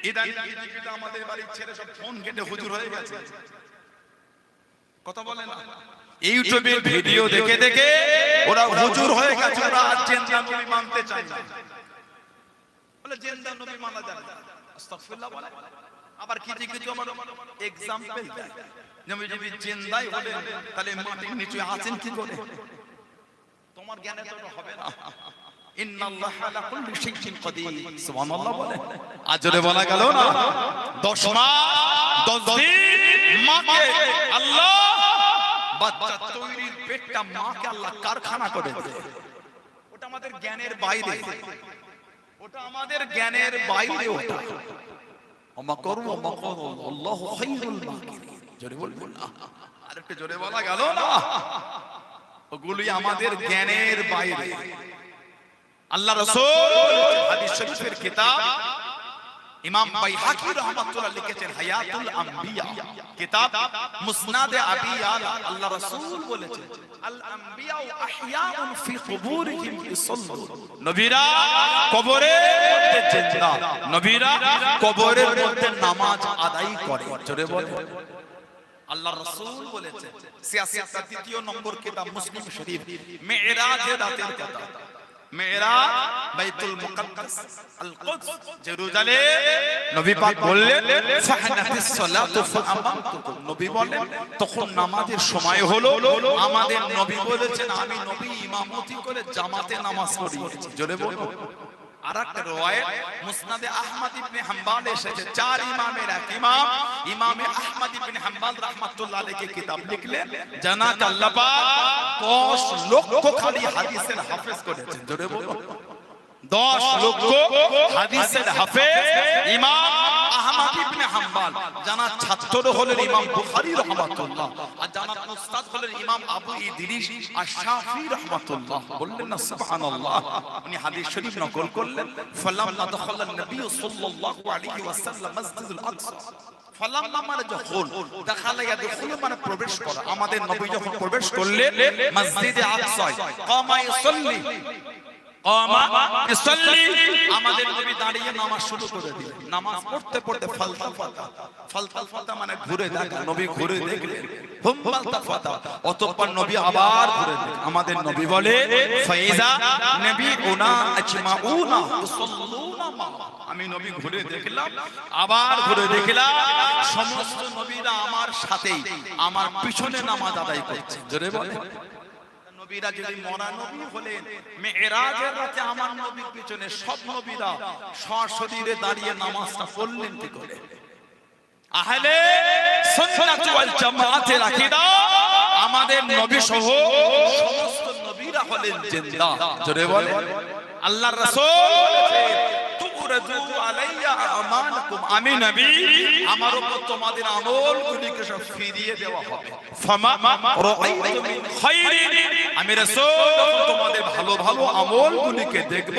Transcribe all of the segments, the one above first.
ইদানিং আমাদের বাড়ির ছেলে সব ফোন কেটে হুজুর হয়ে গেছে, কথা বলে না। ইউটিউবের ভিডিও দেখে দেখে ওরা হুজুর হয়ে গেছে, ওরা আর জিন্দা নবী মানতে চায় না। বলে জিন্দা নবী মানা যাবে না, আস্তাগফিরুল্লাহ বলে। আবার কিছু কিছু আমার এক্সাম্পল দেয়, নবী যদি জিন্দাই হলেন তাহলে মাটির নিচে আছেন কি করে? তোমার জ্ঞানে তো হবে না। ইন্নাল্লাহা আলা কুল্লি শাইইন কাদির, সুবহানাল্লাহ বলে। আজরে বলা গেল না 10 মাস 10 দিন মাকে আল্লাহ বাচ্চা তৈরির পেটটা মাকে আল্লাহ কারখানা করে দেয়। ওটা আমাদের জ্ঞানের বাইরে, ওটা আমাদের জ্ঞানের বাইরে। ওটা আমাকরু আমাকরু আল্লাহু খায়রুল মাকিরিন, জোরে বলবো না, আরেকটু জোরে বলা গেল না। ওগুলি আমাদের জ্ঞানের বাইরে। আল্লাহ রাসূল হাদিস শরীফের কিতাব ইমাম বাইহাকি রাহমাতুল্লাহ লিখেছেন হায়াতুল আম্বিয়া কিতাব মুসনাদে আবি আলা, আল্লাহ রাসূল বলেছেন আল আম্বিয়া আহইয়াউন ফি কুবুরিহিম ইসাল্লুন, নবীরা কবরের মধ্যে জিন্দা, নবীরা কবরের মধ্যে নামাজ আদায় করে, জোরে বলে। আল্লাহ রাসূল বলেছেন সিয়াসিয়াত দ্বিতীয় নম্বর কিতাব মুসলিম শরীফ মিরাজের রাতের কথা, মিরাজ বাইতুল মুকাদ্দাস আল কুদস জেরুজালেম, নবী পাক বললেন ফাহনাতিস সালাতু ফাআমানতুকুম, নবী বলেন তখন নামাজের সময় হলো, আমাদের নবী বলেছেন আমি নবী ইমামতি করে জামাতে নামাজ পড়িয়েছি, জোরে বলুন। আরেকটা riwayat মুসনাদে আহমদ ইবনে হাম্বল এসেছে, চার ইমামের এক ইমাম ইমামে আহমদ ইবনে হাম্বল রাহমাতুল্লাহ আলাইহি কিতাব লিখলেন, জানাত আল্লাহ পাক 10 লক্ষ খালি হাদিসের হাফেজ করেছেন, জোরে বলুন। 10 লক্ষ হাদিসের হাফেজ ইমাম আহমদ ইবনে হাম্বল, জানাত ছাত্র হলেন ইমাম বুখারী রাহমাতুল্লাহ, আর জানাত উস্তাদ হলেন ইমাম আবু ইদ্রিস আশ-শাফি রাহমাতুল্লাহ। বললেন না সুবহানাল্লাহ, উনি হাদিস শরীফ নকল করলেন। ফালাম্মা দাখালান নবী সাল্লাল্লাহু আলাইহি ওয়াসাল্লাম মসজিদুল আকসা, ফালাম্মা মানে যখন দাখালা ইয়াদখুলু মানে প্রবেশ করা, আমাদের নবী যখন প্রবেশ করলেন মসজিদে আকসায়, কামা ইসাল্লি আমাদের নবী দাঁড়িয়ে নামাজ শুরু করে দিলেন। নামাজ পড়তে পড়তে ফালতাফাতা মানে ঘুরে দেখা, নবী ঘুরে দেখলেন, ফালতাফাতা অতঃপর নবী আবার ঘুরে দেখলেন। আমাদের নবী বলে ফাইজা নবিউনা আজমাউনা ইসাল্লুনা মা, আমি নবী ঘুরে দেখলাম, আবার ঘুরে দেখলাম সমস্ত নবীরা আমার সাথেই আমার পিছনে নামাজ আদায় করছে, জোরে বলে। নবীরা যদি মরা নবী হলেন, মিরাজের রাতে আমার নবীর পিছনে সব নবীরা সশরীরে দাঁড়িয়ে নামাজটা পড়লেন কি করে? আহলে সুন্নাত ওয়াল জামাতের আকীদা, আমাদের নবী সহ সমস্ত নবীরা হলেন জিন্দা, জোরে বলে। আল্লাহর রাসূল বলেছেন তুরাদু আলাইয়া আমানাকুম, আমি নবী আমার উপর তোমাদের আমলগুলিকে সব ফিরিয়ে দেওয়া হবে। ফামা রাআইতু মিন খায়রিন, আমি রাসূল তোমাদের ভালো ভালো আমলগুলিকে দেখব,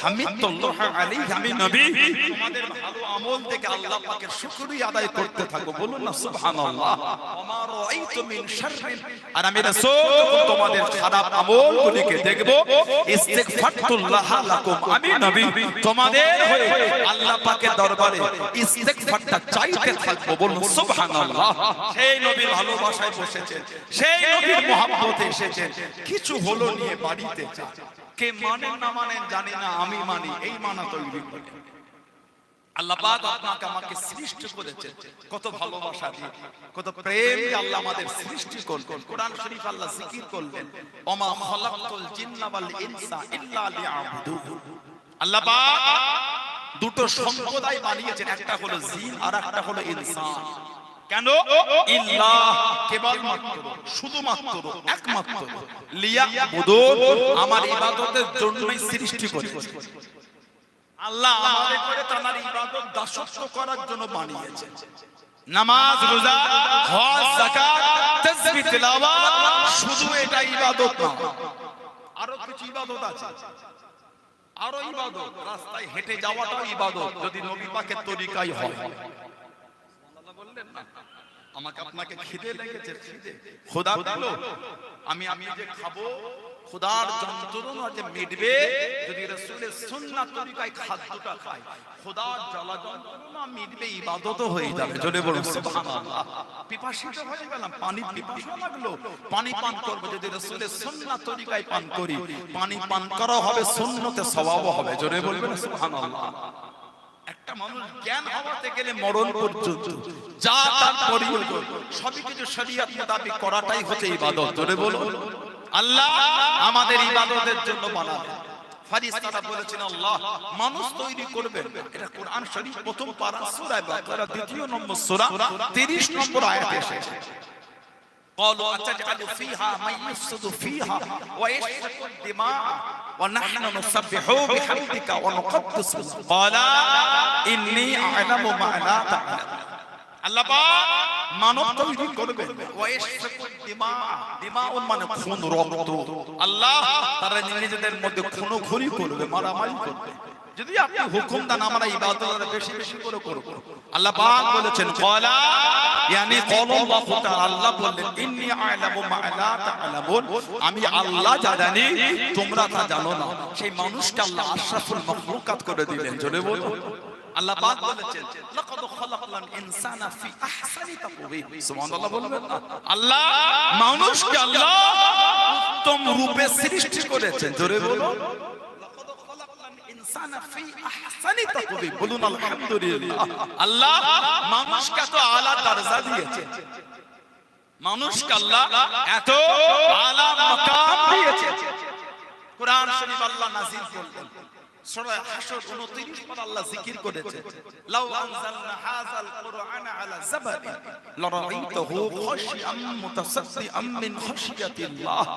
হামিদুল্লাহ আলাইহি, আমি নবী তোমাদের ভালো আমল দেখে আল্লাহ পাকের শুকরিয়া আদায় করতে থাকব, বলুন না সুবহানাল্লাহ। ওমা রাআইতু মিন শাররিন, আর আমি রাসূল তোমাদের খারাপ আমলগুলিকে দেখব, ইস্তিগফারতুল্লাহ লাকুম, আমি নবী তোমাদের হয়ে আল্লাহ পাকের দরবারে ইস্তিগফারটা চাইতে থাকব, বলুন সুবহানাল্লাহ। সেই নবীর ভালোবাসায় বসেছেন, সেই নবীর মহব্বতে এসেছেন, কিছু হলো নিয়ে বাড়িতে চান। কে মানেন না মানেন জানি না, আমি মানি, এই মানা তৈরি করে। আল্লাহ পাক আপনাকে আমাকে সৃষ্টি করেছেন কত ভালোবাসা দিয়ে, কত প্রেম দিয়ে আল্লাহ আমাদের সৃষ্টি করলেন। কোরআন শরীফ আল্লাহ জিকির করলেন, ওমা খালাকতুল জিন্না ওয়াল ইনসা ইল্লা লিয়াবুদুন। আল্লাহ পাক দুটো সম্প্রদায় বানিয়েছেন, একটা হলো জিন আর একটা হলো ইনসান। কেন? ইল্লাহ কেবলমাত্র, শুধুমাত্র, একমাত্র, লিয়াবুদুন আমার ইবাদতের জন্যই সৃষ্টি করেছেন। আল্লাহ আমাদের করে তার ইবাদত দাসত্ব করার জন্য বানিয়েছেন। নামাজ, রোজা, হজ, যাকাত, তাসবিহ, তিলাওয়াত শুধু এটা ইবাদত না, আরো কিছু ইবাদত আছে। আরো ইবাদত, রাস্তায় হেঁটে যাওয়াটাও ইবাদত, যদি নবী পাকের তরিকায় হয়। আল্লাহ বললেন না, আমাকে আপনাকে খিদে লেগেছে, খিদে খোদা দিল, আমি যে খাবো খোদার যন্ত্রণা যে মিটবে যদি রাসূলের সুন্নাত তরিকায় খাদ্যটা খায়, খোদার জ্বালা যন্ত্রণা মিটবে, ইবাদত হয়ে যাবে। জোরে বলুন সুবহানাল্লাহ। পিপাসিত হয়ে গেলাম, পানি পিপাসা লাগলো, পানি পান করব, যদি রাসূলের সুন্নাত তরিকায় পান করি, পানি পান করা হবে, সুন্নতে সওয়াবও হবে। জোরে বলবেন সুবহানাল্লাহ। একটা মানুষ জ্ঞান হওয়াতে গেলে মরণ পর্যন্ত যা তার প্রয়োজন সবই কিছু শরীয়ত মোতাবেক করাটাই হচ্ছে ইবাদত। জোরে বলুন আল্লাহ আমাদের ইবাদতের জন্য বানাবেন। ফেরেশতারা বলেছেন আল্লাহ মানুষ তৈরি করবেন, এটা কোরআন শরীফ প্রথম পারা সূরা বাকারা 2 নম্বর সূরা 30 নম্বর আয়াতে এসেছে। قالوا أتجعل فيها من يفسد فيها ويسفك الدماء ونحن نسبح بحمدك ونقدس لك قال إني أعلم ما لا تعلم। আল্লাহ পাক মানব তৈরি করবেন, ওয়াইসফাকুদ দিমা, দিমা মানে খুন রক্ত। আল্লাহ তারা নিজেদের মধ্যে খুনোখুনি করবে, মারামারি করবে। যদি আপনি হুকুম দেন আমরা ইবাদত বেশি বেশি করে করব, আল্লাহ পাক বলেছেন ক্বালা ইয়ানি ক্বালাল্লাহু তাআলা, আল্লাহ বললেন ইন্নী আ'লামু মা লা তা'লামুন, আমি আল্লাহ যা জানি তোমরা তা জানো না। সেই মানুষকে আল্লাহ আশরাফুল মাখলুকাত করে দিলেন। জোরে বলুন আল্লাহ পাক বলেছেন লাকাদ খালাকনাল ইনসানা ফি আহসানি তাকওয়িম। সুবহানাল্লাহ বলবেন না? আল্লাহ মানুষকে আল্লাহ উত্তম রূপে সৃষ্টি করেছেন। জোরে বলুন লাকাদ খালাকনাল ইনসানা ফি আহসানি তাকওয়িম। বলুন আলহামদুলিল্লাহ। আল্লাহ মানুষকে তো আলা দরজা দিয়েছেন, মানুষকে আল্লাহ এত আলা মাকাম দিয়েছেন। কোরআন শরীফ আল্লাহ নাযিল করলেন সূরা হাশর 29 পর আল্লাহ জিকির করেছে লাউ আনজালনা হাযাল কুরআনা আলা জাবালিন লারাআইতাহু খাশিআম মুতাসাদ্দিআম মিন খাশিয়াতিল্লাহ।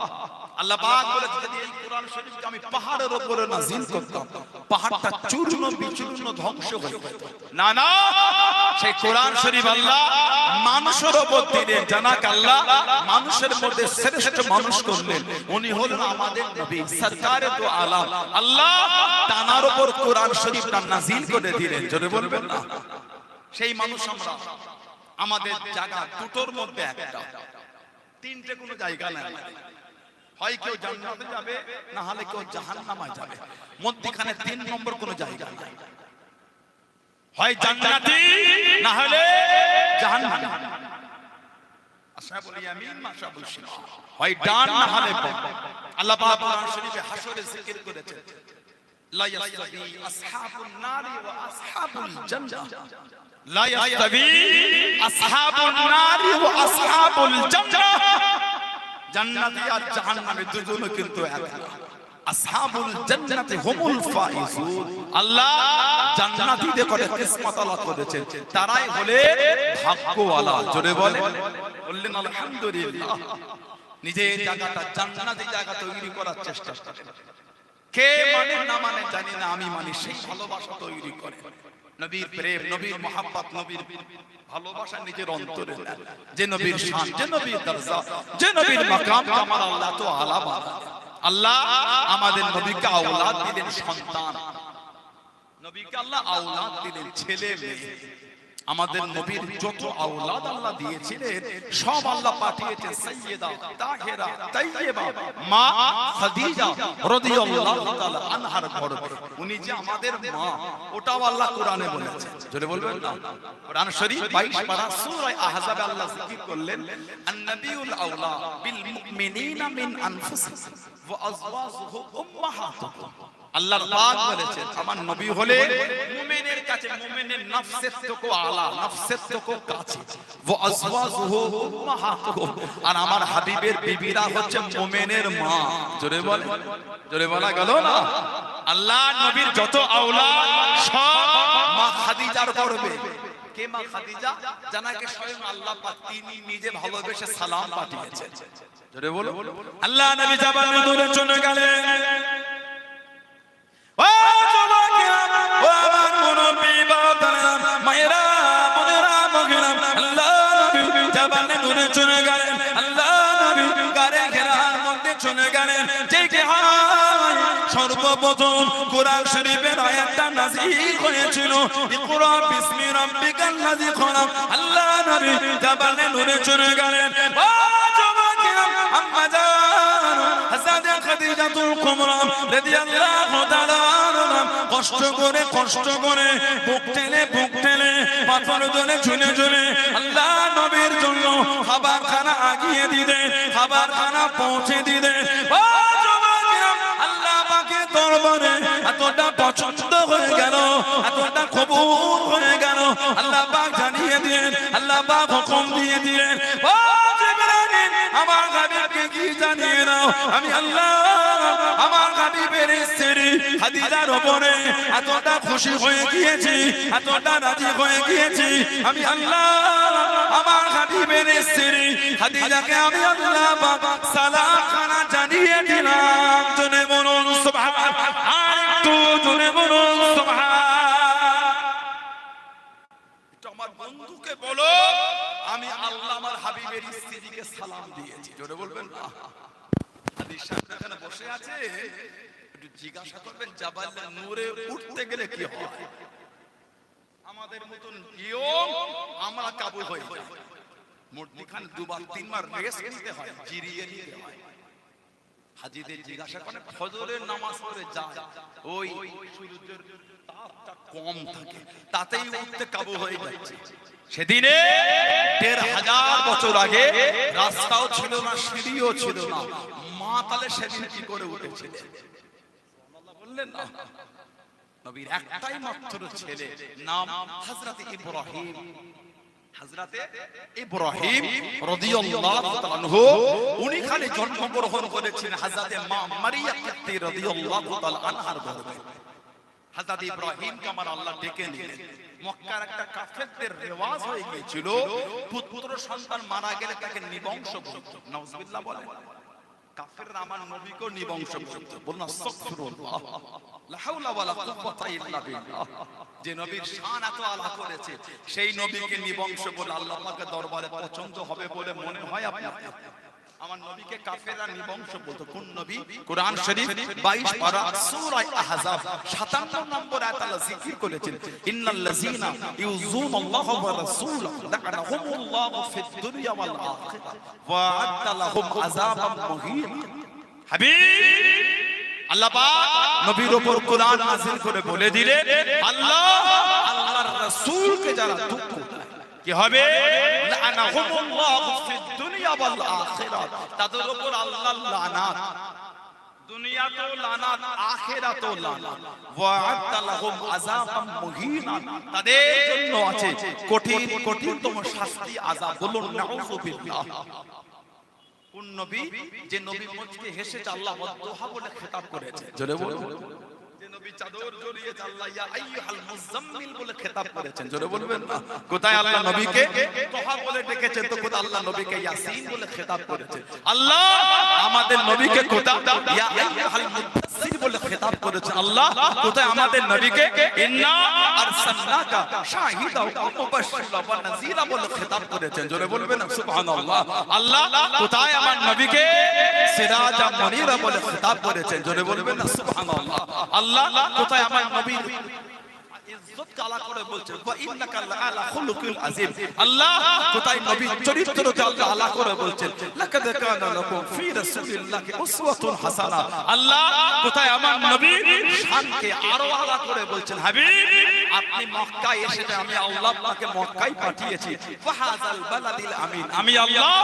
আল্লাহ পাক বলেছেন যদি এই কোরআন শরীফকে আমি পাহাড়ের উপরে নাযিল করতাম, পাহাড়টা চূর্ণ বিচূর্ণ ধ্বংস হয়ে যেত। না না, সেই কোরআন শরীফ আল্লাহ মানুষের উপর দিলেন। জানাক আল্লাহ মানুষের মধ্যে শ্রেষ্ঠ মানুষ করলেন, উনি হলেন আমাদের নবী সরকারে তো আলাম। আল্লাহ তানার উপর কোরআন শরীফটা নাযিল করে দিলেন। জোরে বলবেন না? সেই মানুষ আমরা, আমাদের জায়গা দুটোর মধ্যে একটা, তিনটে কোনো জায়গা নাই। হয় কেউ জান্নাতে যাবে, না হলে কেউ জাহান্নামে যাবে, মধ্যখানে 3 নম্বর কোনো জায়গা নাই। হয় জান্নাতি না হলে জাহান্নামী। আসহাবুল ইয়ামিন মাশাআবুল শিমাল, হয় ডান না হলে বাম। আল্লাহ পাক কোরআন শরীফে হাশরে জিকির করেছেন লা ইয়াসতাবি আসহাবুন নারি ওয়া আসহাবুল জান্নাহ, লা ইয়াসতাবি আসহাবুন নারি ওয়া আসহাবুল জান্নাহ। জান্নাতি আর জাহান্নামী দুজনে কিন্তু এক না। আসহাবুল জান্নাতি হুমুল ফাইজুন। আল্লাহ জান্নাতীদের করে কিসমত আল্লাহ করেছেন, তারাই হলে ভাগ্যওয়ালা। জোরে বললেন আলহামদুলিল্লাহ। নিজের জায়গাটা জান্নাতি জায়গা তৈরি করার চেষ্টা করেন। কে মানে না মানে জানি না, আমি মানি সেই ভালোবাসা তৈরি করে। নবীর প্রেম, নবীর মহব্বত, নবীর ভালোবাসা নিজের অন্তরে, যে নবীর শান, যে নবীর দরজা, যে নবীর মাকাম আমার আল্লাহ তো আলা বানালেন। আল্লাহ আমাদের নবীকে আওলাদ দিলেন, সন্তান। নবীকে আল্লাহ আওলাদ দিলেন, ছেলে মেয়ে। আমাদের নবীর যত আওলাদ আল্লাহ দিয়েছিলেন সব আল্লাহ পাঠিয়েছেন সাইয়্যিদা তাহিরা তাইয়্যিবা মা খাদিজা রাদিয়াল্লাহু তাআলা আনহার ঘর। উনি যে আমাদের মা, ওটাও আল্লাহ কোরআনে বলেছেন। জোরে বলবেন না? কোরআন শরীফ 22 পারা সূরা আহজাবে আল্লাহ জিকির করলেন আন-নাবিয়ুল আওলা বিল মুমিনিনা মিন আনফুসিহিম ওয়া আযওয়াজুহু উম্মাহাতুহুম। আল্লাহ পাক বলেছেন আমার নবী হলে মুমিনের কাছে, মুমিনের নফসের থেকে আলা, নফসের থেকে কাছে। ওয়া আযওয়াজুহু উম্মাহাতুহুম, আর আমার হাবিবের বিবিরা হচ্ছে মুমিনের মা। জোরে বলে, জোরে বলা গেল না? আল্লাহ নবীর যত আওলাদ সব মা খাদিজার গর্ভে। কে মা খাদিজা? জানাকে স্বয়ং আল্লাহ পাক তিনি নিজে ভালোবেসে সালাম পাঠিয়েছেন। জোরে বলো। আল্লাহ নবী জাবানে দূরে চলে গেলেন। ও যুবকেরা, ও আমার মুরব্বি বাবারা, মায়েরা, বোনেরা, মহিলা, আল্লাহ নবী জাবানে দূরে চলে গেলেন। আল্লাহ নবী গারে ঘেরার মধ্যে চলে গেলেন। যে হয় সর্বপ্রথম কোরআন শরীফের আয়াতটা নাযিল হয়েছিল ইকরা বিসমি রাব্বিকাল্লাযী খলাক। আল্লাহ নবী জাবানে দূরে চলে গেলেন। ও যুবকেরা, আম্মা জান হযরত খাদিজাতুল কুবরা রাদিয়াল্লাহু তাআলা কষ্ট করে বুক টেনে পাথর ধরে ঝুলে আল্লাহ নবীর জন্য খাবারখানা আগিয়ে দিলেন, খাবারখানা পৌঁছে দিলেন। ও যুবকেরা, আল্লাহ পাকের দরবারে এতটা পছন্দ হয়ে গেল, এতটা কবুল হয়ে গেল। আল্লাহ পাক জানিয়ে দিলেন, আল্লাহ পাক হুকুম দিয়ে দিলেন, ও জিবরাইল আমার হাবিবকে কি জানিয়ে নাও, আমি আল্লাহ আমার হাবিবের স্ত্রী খাদিজার উপরে এতটা খুশি হয়ে গিয়েছি, এতটা রাজি হয়ে গিয়েছি। আমি আল্লাহ আমার হাবিবের স্ত্রী খাদিজাকে আমি আল্লাহ পাক সালাম খানা জানিয়ে দিলাম। জোরে বলুন সুবহানাল্লাহ, আর একটু জোরে বলুন সুবহানাল্লাহ। এটা আমার বন্ধুকে বলো আমি আল্লাহ আমার হাবিবের স্ত্রীকে সালাম দিয়েছি। জোরে বলবেন না? হাদিস সাহেব এখানে বসে আছে, একটু জিজ্ঞাসা করবেন জাবাল নূরে উঠতে গেলে কি হয়? আমাদের মতন নিয়ম আমরা কাবু হয়ে যাই, মূর্তিখান দুবার তিনবার রেস্ট নিতে হয়, জিরিয়ে নিতে হয়। হাজীদের জিজ্ঞাসা করে ফজরের নামাজ পড়ে যায়, ওই সূর্যের তাপটা কম থাকে, তাতেই উঠতে কাবু হয়ে যাচ্ছে। সেদিনে ১৫০০ বছর আগে রাস্তাও ছিল না, সিঁড়িও ছিল না, মা তাহলে সেদিন কি করে উঠেছিলেন? বললেন না, নবীর একটাই মাত্র ছেলে, নাম হযরত ইব্রাহিম। হযরত ইব্রাহিম রাদিয়াল্লাহু তাআলা আনহু উনি খালি জন্মগ্রহণ করেছেন হযরত মা মারিয়াম রাদিয়াল্লাহু তাআলা আনহার গর্ভে। হযরত ইব্রাহিমকে আমার আল্লাহ ডেকে নিলেন। মক্কার একটা কাফেরদের রিওয়াজ হয়ে গিয়েছিল, পুত্র সন্তান মারা গেলে তাকে নিবংশ বলতো। নাউজুবিল্লাহ বলেন। কাফেররা আমার নবীকে নিবংশ বলতো। বলুন আস্তাগফিরুল্লাহ, লা হাওলা ওয়ালা কুওয়াতা ইল্লা বিল্লাহ। যে নবীর শান এত আলা করেছে, সেই নবীকে নিবংশ বলে আল্লাহ পাকের দরবারে পছন্দ হবে বলে মনে হয় আপনার? আমার নবীকে কাফেররা নিবংশ বলতো। কোন নবী? কোরআন শরীফ 22 পারা সূরা আহজাব 57 নম্বর আয়াত আল্লাহ জিকির করেছেন, ইন্নাল্লাযীনা ইউযুনাল্লাহা ওয়া রাসূলাহু লা'নাহুমুল্লাহু ফিদ দুনিয়া ওয়াল আখিরাহ ওয়া আ'আদ্দা লাহুম আযাবাম মুহীনা। হাবিব আল্লাহ পাক নবীর উপর কোরআন নাযিল করে বলে দিলেন, আল্লাহ আল্লাহর রাসূলকে যারা দুঃখ দেয় কি হবে? লা'নাহুমুল্লাহু ফিদ দুনিয়া ওয়াল আখিরাহ, তাদের উপর আল্লাহর লানাত, দুনিয়াতেও লানাত, আখিরাতেও লানাত। ওয়া আ'আদ্দা লাহুম আযাবাম মুহীনা, তাদের জন্য আছে কঠিনতম শাস্তি, আযাব। বলুন নাউযুবিল্লাহ। কোন নবী? যে নবী মুখকে হেসেছে আল্লাহ ওয়াদুহা বলে খেতাব করেছে। জোরে বলুন। যে নবী চাদর জড়িয়েছে আল্লাহ ইয়া আইয়ুহাল মুযাম্মিল বলে খেতাব করেছেন। জোরে বলবেন না? কোথায় আল্লাহ নবীকে তোহা বলে ডেকেছেন, তো কোথায় আল্লাহ নবীকে ইয়াসিন বলে খেতাব করেছে। আল্লাহ আমাদের নবীকে কোথায় ইয়া আইয়ুহাল মুদাসসির বলে খেতাব করেছে। আল্লাহ কোথায় আমাদের নবীকে ইন্না আরসালনাকা শাহিদাও ওয়া মুবাশশিরা ওয়া নাযীরা বলে খেতাব করেছেন। জোরে বলবেন না? সুবহানাল্লাহ। আল্লাহ কোথায় আমার নবীকে সিরাজা মুনীরা বলে খেতাব করেছেন। জোরে বলবেন না? সুবহানাল্লাহ। আল্লাহ কোথায় আমার নবীর ইজ্জত কালা করে বলছেন, ওয়া ইন্নাকা লাআলা খুলুকিল আযীম। আল্লাহ কোথায় নবীর চরিত্রকে আল্লাহ আলা করে বলছেন, লাকাদ কানা লাকুম ফি রাসূলিল্লাহি উসওয়াতুন হাসানা। আল্লাহ কোথায় আমার নবীর শানকে আরো আলা করে বলছেন, হাবিব আপনি মক্কায় এসেছেন, আমি আল্লাহ আপনাকে মক্কায় পাঠিয়েছি। ওয়া হাযাল বালাদিল আমিন, আমি আল্লাহ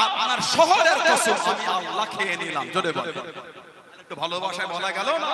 আপনার শহরের কসম আমি আল্লাহ খেয়ে নিলাম। জোরে বলেন। একটু ভালোবাসায় বলা গেল না?